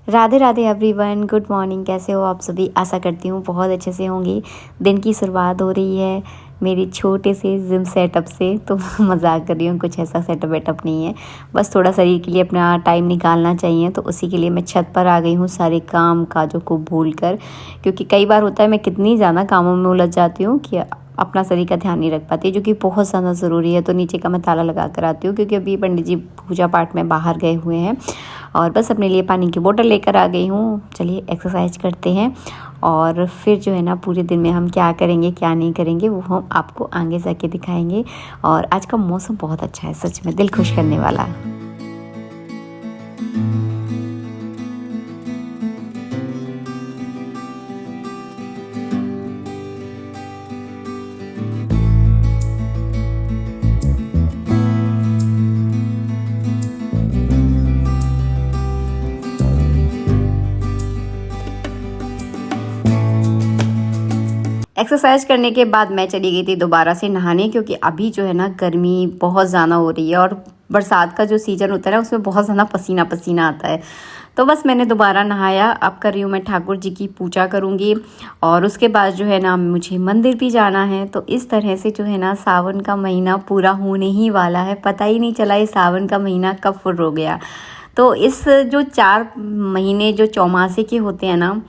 Radhe Radhe everyone, good morning. कैसे हो आप सभी? आशा करती हूँ बहुत अच्छे से होंगे। दिन की शुरुआत हो रही है मेरी छोटे से जिम सेटअप से। तो मजाक कर रही हूँ, कुछ ऐसा सेटअप वेटअप नहीं है, बस थोड़ा शरीर के लिए अपना टाइम निकालना चाहिए। तो उसी के लिए मैं छत पर आ गई हूँ सारे काम काजों को भूल कर, क्योंकि कई बार होता है मैं कितनी ज़्यादा कामों में उलझ जाती हूँ कि अपना शरीर का ध्यान नहीं रख पाती, जो कि बहुत ज़्यादा ज़रूरी है। तो नीचे का मैं ताला लगा कर आती हूँ, क्योंकि अभी पंडित जी पूजा पाठ में बाहर गए हुए हैं। और बस अपने लिए पानी की बोतल लेकर आ गई हूँ। चलिए एक्सरसाइज करते हैं, और फिर जो है ना पूरे दिन में हम क्या करेंगे क्या नहीं करेंगे वो हम आपको आगे जाके दिखाएंगे। और आज का मौसम बहुत अच्छा है, सच में दिल खुश करने वाला। एक्सरसाइज करने के बाद मैं चली गई थी दोबारा से नहाने, क्योंकि अभी जो है ना गर्मी बहुत ज़्यादा हो रही है, और बरसात का जो सीज़न होता है ना उसमें बहुत ज़्यादा पसीना पसीना आता है। तो बस मैंने दोबारा नहाया। अब कर रही हूँ मैं ठाकुर जी की पूजा करूँगी, और उसके बाद जो है ना मुझे मंदिर भी जाना है। तो इस तरह से जो है ना सावन का महीना पूरा होने ही वाला है, पता ही नहीं चला ये सावन का महीना कब फुर हो गया। तो इस जो 4 महीने जो चौमासे के होते हैं ना,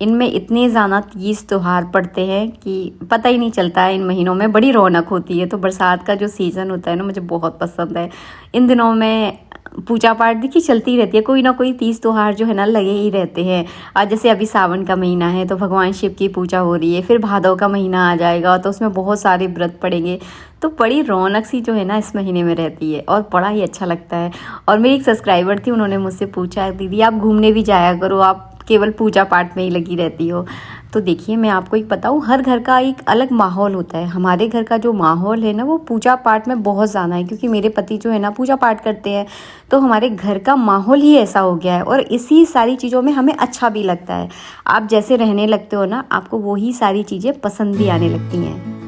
इनमें इतने ज़्यादा तीज त्योहार पड़ते हैं कि पता ही नहीं चलता है। इन महीनों में बड़ी रौनक होती है। तो बरसात का जो सीज़न होता है ना मुझे बहुत पसंद है। इन दिनों में पूजा पाठ देखिए चलती रहती है, कोई ना कोई तीज त्योहार जो है ना लगे ही रहते हैं। आज जैसे अभी सावन का महीना है तो भगवान शिव की पूजा हो रही है, फिर भादव का महीना आ जाएगा तो उसमें बहुत सारे व्रत पड़ेंगे। तो बड़ी रौनक सी जो है ना इस महीने में रहती है, और बड़ा ही अच्छा लगता है। और मेरी एक सब्सक्राइबर थी, उन्होंने मुझसे पूछा दीदी आप घूमने भी जाया करो, आप केवल पूजा पाठ में ही लगी रहती हो। तो देखिए मैं आपको एक बताऊं, हर घर का एक अलग माहौल होता है। हमारे घर का जो माहौल है ना वो पूजा पाठ में बहुत ज़्यादा है, क्योंकि मेरे पति जो है ना पूजा पाठ करते हैं। तो हमारे घर का माहौल ही ऐसा हो गया है, और इसी सारी चीज़ों में हमें अच्छा भी लगता है। आप जैसे रहने लगते हो ना, आपको वही सारी चीज़ें पसंद भी आने लगती हैं।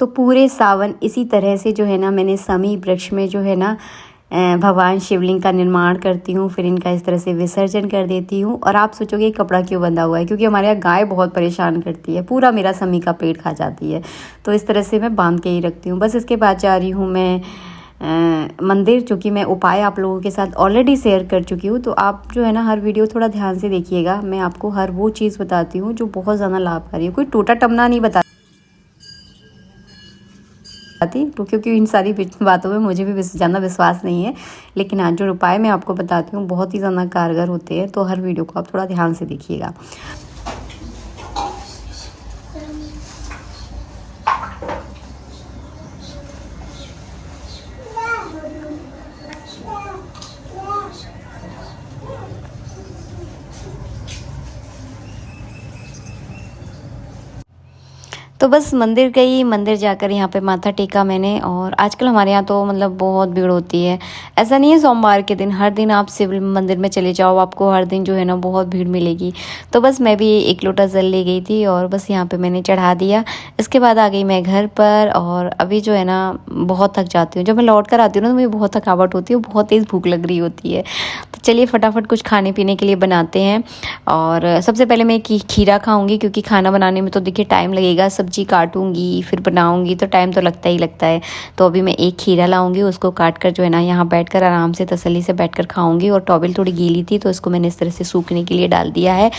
तो पूरे सावन इसी तरह से जो है ना मैंने समी वृक्ष में जो है ना भगवान शिवलिंग का निर्माण करती हूँ, फिर इनका इस तरह से विसर्जन कर देती हूँ। और आप सोचोगे ये कपड़ा क्यों बंधा हुआ है, क्योंकि हमारे यहाँ गाय बहुत परेशान करती है, पूरा मेरा समी का पेट खा जाती है। तो इस तरह से मैं बांध के ही रखती हूँ। बस इसके बाद जा रही हूँ मैं मंदिर, जो कि मैं उपाय आप लोगों के साथ ऑलरेडी शेयर कर चुकी हूँ। तो आप जो है ना हर वीडियो थोड़ा ध्यान से देखिएगा। मैं आपको हर वो चीज़ बताती हूँ जो बहुत ज़्यादा लाभकारी है, कोई टोटा टमना नहीं बताती, तो क्योंकि इन सारी बातों में मुझे भी ज़्यादा विश्वास नहीं है। लेकिन आज जो उपाय मैं आपको बताती हूँ बहुत ही ज़्यादा कारगर होते हैं। तो हर वीडियो को आप थोड़ा ध्यान से देखिएगा। तो बस मंदिर गई, मंदिर जाकर यहाँ पे माथा टेका मैंने। और आजकल हमारे यहाँ तो मतलब बहुत भीड़ होती है। ऐसा नहीं है सोमवार के दिन, हर दिन आप शिव मंदिर में चले जाओ, आपको हर दिन जो है ना बहुत भीड़ मिलेगी। तो बस मैं भी 1 लोटा जल ले गई थी, और बस यहाँ पे मैंने चढ़ा दिया। इसके बाद आ गई मैं घर पर, और अभी जो है ना बहुत थक जाती हूँ। जब मैं लौट कर आती हूँ ना तो मुझे बहुत थकावट होती है, बहुत तेज़ भूख लग रही होती है। तो चलिए फटाफट कुछ खाने पीने के लिए बनाते हैं। और सबसे पहले मैं खीरा खाऊंगी, क्योंकि खाना बनाने में तो देखिए टाइम लगेगा। सब्जी काटूंगी फिर बनाऊंगी तो टाइम तो लगता ही लगता है। तो अभी मैं एक खीरा लाऊंगी, उसको काट कर जो है ना यहाँ बैठकर आराम से तसल्ली से बैठकर खाऊंगी। और टॉवल थोड़ी गीली थी तो इसको मैंने इस तरह से सूखने के लिए डाल दिया है।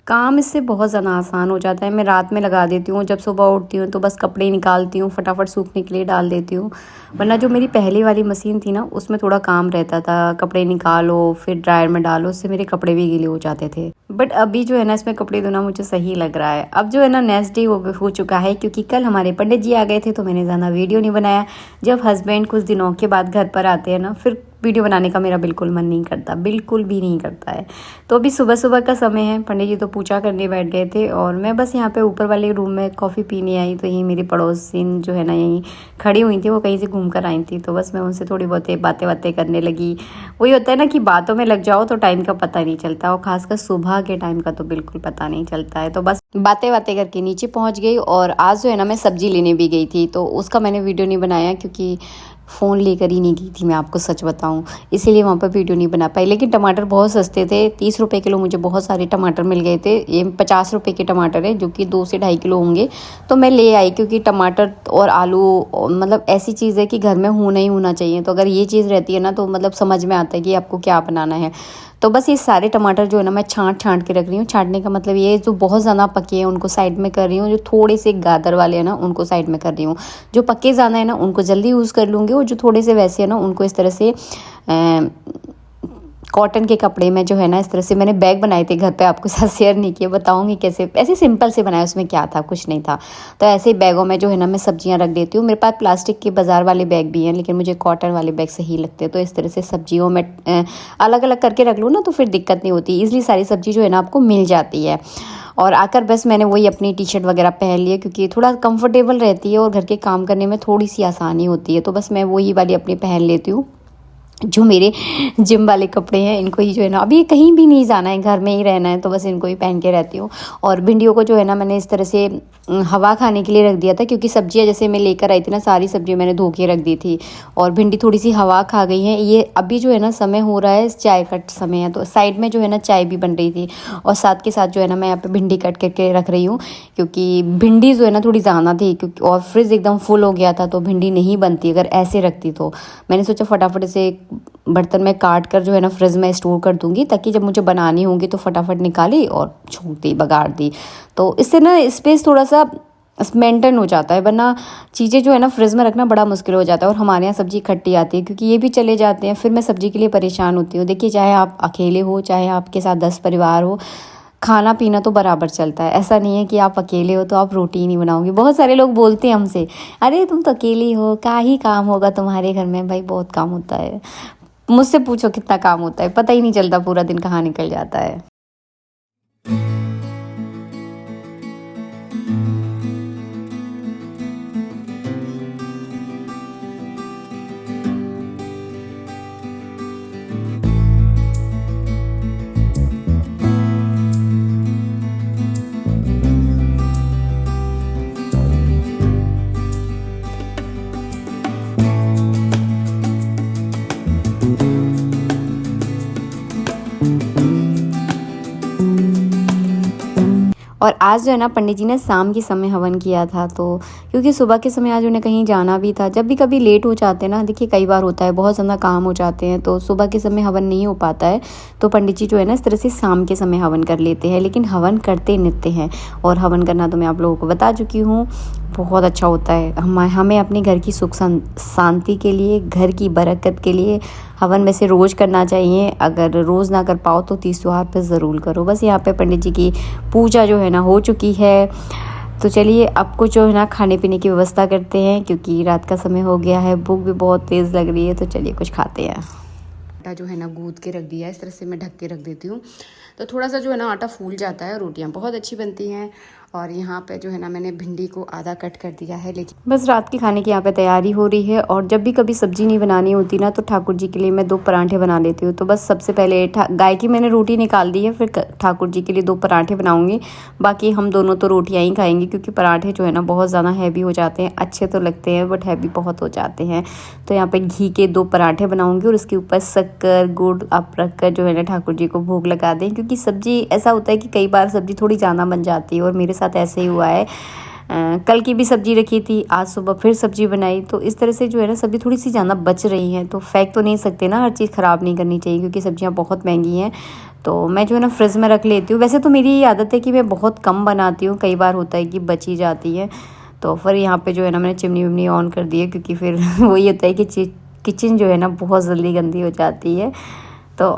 काम इससे बहुत ज़्यादा आसान हो जाता है। मैं रात में लगा देती हूँ, जब सुबह उठती हूँ तो बस कपड़े निकालती हूँ, फटाफट सूखने के लिए डाल देती हूँ। वरना जो मेरी पहले वाली मशीन थी ना उसमें थोड़ा काम रहता था, कपड़े निकालो फिर ड्रायर में डालो, उससे मेरे कपड़े भी गीले हो जाते थे। बट अभी जो है ना इसमें कपड़े धोना मुझे सही लग रहा है। अब जो है ना नेक्स्ट डे हो चुका है, क्योंकि कल हमारे पंडित जी आ गए थे तो मैंने ज़्यादा वीडियो नहीं बनाया। जब हस्बैंड कुछ दिनों के बाद घर पर आते हैं ना, फिर वीडियो बनाने का मेरा बिल्कुल मन नहीं करता, बिल्कुल भी नहीं करता है। तो अभी सुबह सुबह का समय है, पंडित जी तो पूजा करने बैठ गए थे और मैं बस यहाँ पे ऊपर वाले रूम में कॉफ़ी पीने आई। तो यही मेरी पड़ोसिन जो है ना यहीं खड़ी हुई थी, वो कहीं से घूम कर आई थी। तो बस मैं उनसे थोड़ी बहुत बातें बातें करने लगी। वही होता है ना कि बातों में लग जाओ तो टाइम का पता नहीं चलता, और ख़ासकर सुबह के टाइम का तो बिल्कुल पता नहीं चलता है। तो बस बातें बातें करके नीचे पहुँच गई। और आज जो है ना मैं सब्ज़ी लेने भी गई थी, तो उसका मैंने वीडियो नहीं बनाया क्योंकि फ़ोन लेकर ही नहीं गई थी, मैं आपको सच बताऊं, इसीलिए वहाँ पर वीडियो नहीं बना पाई। लेकिन टमाटर बहुत सस्ते थे, 30 रुपये किलो मुझे बहुत सारे टमाटर मिल गए थे। ये 50 रुपये के टमाटर है, जो कि 2 से 2.5 किलो होंगे। तो मैं ले आई क्योंकि टमाटर और आलू मतलब ऐसी चीज़ है कि घर में होना ही होना चाहिए। तो अगर ये चीज़ रहती है ना तो मतलब समझ में आता है कि आपको क्या बनाना है। तो बस ये सारे टमाटर जो है ना मैं छांट के रख रही हूँ। छांटने का मतलब ये है, जो बहुत ज़्यादा पके हैं उनको साइड में कर रही हूँ, जो थोड़े से गादर वाले हैं ना उनको साइड में कर रही हूँ। जो पके ज़्यादा है ना उनको जल्दी यूज़ कर लूँगी, और जो थोड़े से वैसे है ना उनको इस तरह से कॉटन के कपड़े में जो है ना इस तरह से मैंने बैग बनाए थे घर पे, आपको साथ शेयर नहीं किए, बताऊंगी कैसे। ऐसे सिंपल से बनाया, उसमें क्या था, कुछ नहीं था। तो ऐसे ही बैगों में जो है ना मैं सब्जियां रख देती हूँ। मेरे पास प्लास्टिक के बाज़ार वाले बैग भी हैं, लेकिन मुझे कॉटन वाले बैग सही लगते हैं। तो इस तरह से सब्जियों में अलग अलग करके रख लूँ ना तो फिर दिक्कत नहीं होती, ईज़िली सारी सब्जी जो है ना आपको मिल जाती है। और आकर बस मैंने वही अपनी टी शर्ट वगैरह पहन लिया क्योंकि थोड़ा कंफर्टेबल रहती है और घर के काम करने में थोड़ी सी आसानी होती है। तो बस मैं वही वाली अपनी पहन लेती हूँ। जो मेरे जिम वाले कपड़े हैं इनको ही जो है ना, अभी कहीं भी नहीं जाना है, घर में ही रहना है, तो बस इनको ही पहन के रहती हूँ। और भिंडियों को जो है ना मैंने इस तरह से हवा खाने के लिए रख दिया था, क्योंकि सब्जियां जैसे मैं लेकर आई थी ना सारी सब्जियां मैंने धो के रख दी थी, और भिंडी थोड़ी सी हवा खा गई है। ये अभी जो है ना समय हो रहा है, चाय का समय है, तो साइड में जो है ना चाय भी बन रही थी, और साथ के साथ जो है ना मैं यहाँ पे भिंडी कट करके रख रही हूँ, क्योंकि भिंडी जो है ना थोड़ी ज़्यादा थी, क्योंकि और फ्रिज एकदम फुल हो गया था, तो भिंडी नहीं बनती अगर ऐसे रखती। तो मैंने सोचा फटाफट से बर्तन में काट कर जो है ना फ्रिज में स्टोर कर दूंगी, ताकि जब मुझे बनानी होगी तो फटाफट निकाली और छोंक दी, बघाड़ दी। तो इससे ना स्पेस थोड़ा सा मेंटेन हो जाता है, वरना चीज़ें जो है ना फ्रिज में रखना बड़ा मुश्किल हो जाता है। और हमारे यहाँ सब्जी खट्टी आती है, क्योंकि ये भी चले जाते हैं, फिर मैं सब्जी के लिए परेशान होती हूँ। देखिए, चाहे आप अकेले हो, चाहे आपके साथ 10 परिवार हो, खाना पीना तो बराबर चलता है। ऐसा नहीं है कि आप अकेले हो तो आप रोटी ही नहीं बनाओगे। बहुत सारे लोग बोलते हैं हमसे, अरे तुम तो अकेली हो, क्या ही काम होगा तुम्हारे घर में। भाई बहुत काम होता है, मुझसे पूछो कितना काम होता है, पता ही नहीं चलता पूरा दिन कहाँ निकल जाता है। और आज जो है ना पंडित जी ने शाम के समय हवन किया था, तो क्योंकि सुबह के समय आज उन्हें कहीं जाना भी था। जब भी कभी लेट हो जाते हैं ना, देखिए कई बार होता है, बहुत ज़्यादा काम हो जाते हैं, तो सुबह के समय हवन नहीं हो पाता है। तो पंडित जी जो है ना इस तरह से शाम के समय हवन कर लेते हैं, लेकिन हवन करते नित्य हैं। और हवन करना तो मैं आप लोगों को बता चुकी हूँ, बहुत अच्छा होता है। हमें अपने घर की सुख शांति के लिए, घर की बरकत के लिए हवन वैसे रोज़ करना चाहिए। अगर रोज़ ना कर पाओ तो तीज त्योहार पर ज़रूर करो। बस यहाँ पे पंडित जी की पूजा जो है ना हो चुकी है। तो चलिए अब कुछ जो है ना खाने पीने की व्यवस्था करते हैं, क्योंकि रात का समय हो गया है, भूख भी बहुत तेज़ लग रही है। तो चलिए कुछ खाते हैं। आटा जो है ना गूँथ के रख दिया है, इस तरह से मैं ढक के रख देती हूँ, तो थोड़ा सा जो है ना आटा फूल जाता है, रोटियाँ बहुत अच्छी बनती हैं। और यहाँ पे जो है ना मैंने भिंडी को आधा कट कर दिया है, लेकिन बस रात के खाने की यहाँ पे तैयारी हो रही है। और जब भी कभी सब्जी नहीं बनानी होती ना, तो ठाकुर जी के लिए मैं 2 पराठे बना लेती हूँ। तो बस सबसे पहले गाय की मैंने रोटी निकाल दी है, फिर ठाकुर जी के लिए 2 पराठे बनाऊँगी। बाकी हम दोनों तो रोटियाँ ही खाएंगे, क्योंकि पराठे जो है ना बहुत ज़्यादा हैवी हो जाते हैं। अच्छे तो लगते हैं बट हैवी बहुत हो जाते हैं। तो यहाँ पर घी के 2 पराठे बनाऊँगी, और उसके ऊपर शक्कर गुड़ आप रख कर जो है ना ठाकुर जी को भोग लगा दें। क्योंकि सब्जी ऐसा होता है कि कई बार सब्जी थोड़ी ज़्यादा बन जाती है, और मेरे साथ ऐसे ही हुआ है। कल की भी सब्जी रखी थी, आज सुबह फिर सब्जी बनाई, तो इस तरह से जो है ना सब्जी थोड़ी सी ज़्यादा बच रही है। तो फेंक तो नहीं सकते ना, हर चीज़ ख़राब नहीं करनी चाहिए, क्योंकि सब्जियां बहुत महंगी हैं। तो मैं जो है ना फ्रिज में रख लेती हूँ। वैसे तो मेरी आदत है कि मैं बहुत कम बनाती हूँ, कई बार होता है कि बची जाती है। तो फिर यहाँ पे जो है ना मैंने चिमनी विमनी ऑन कर दी है, क्योंकि फिर वही होता है कि किचन जो है ना बहुत जल्दी गंदी हो जाती है। तो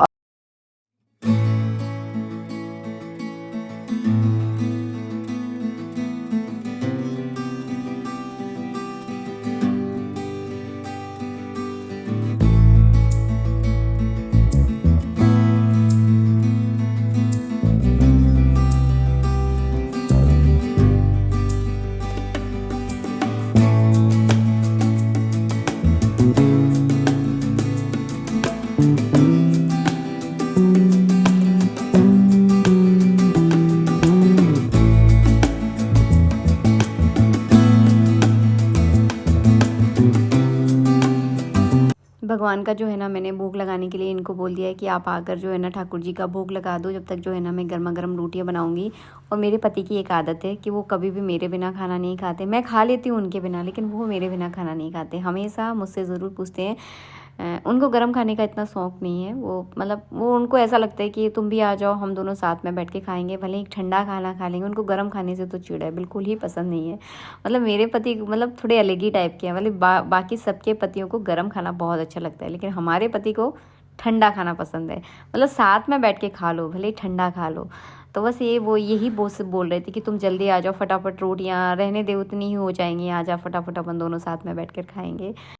भगवान का जो है ना मैंने भोग लगाने के लिए इनको बोल दिया है कि आप आकर जो है ना ठाकुर जी का भोग लगा दो, जब तक जो है ना मैं गर्मा गर्म रोटियां बनाऊंगी। और मेरे पति की एक आदत है कि वो कभी भी मेरे बिना खाना नहीं खाते। मैं खा लेती हूँ उनके बिना, लेकिन वो मेरे बिना खाना नहीं खाते। हमेशा मुझसे ज़रूर पूछते हैं। उनको गर्म खाने का इतना शौक़ नहीं है। वो मतलब वो उनको ऐसा लगता है कि तुम भी आ जाओ, हम दोनों साथ में बैठ के खाएंगे, भले ही ठंडा खाना खा लेंगे। उनको गर्म खाने से तो चिढ़ है, बिल्कुल ही पसंद नहीं है। मतलब मेरे पति मतलब थोड़े अलग ही टाइप के हैं। मतलब बाकी सबके पतियों को गर्म खाना बहुत अच्छा लगता है, लेकिन हमारे पति को ठंडा खाना पसंद है। मतलब साथ में बैठ के खा लो, भले ही ठंडा खा लो। तो बस वो यही बोल रहे थे कि तुम जल्दी आ जाओ, फटाफट रोटियां रहने दे, उतनी ही हो जाएंगी, आ जा फटाफट, अपन दोनों साथ में बैठ कर खाएंगे।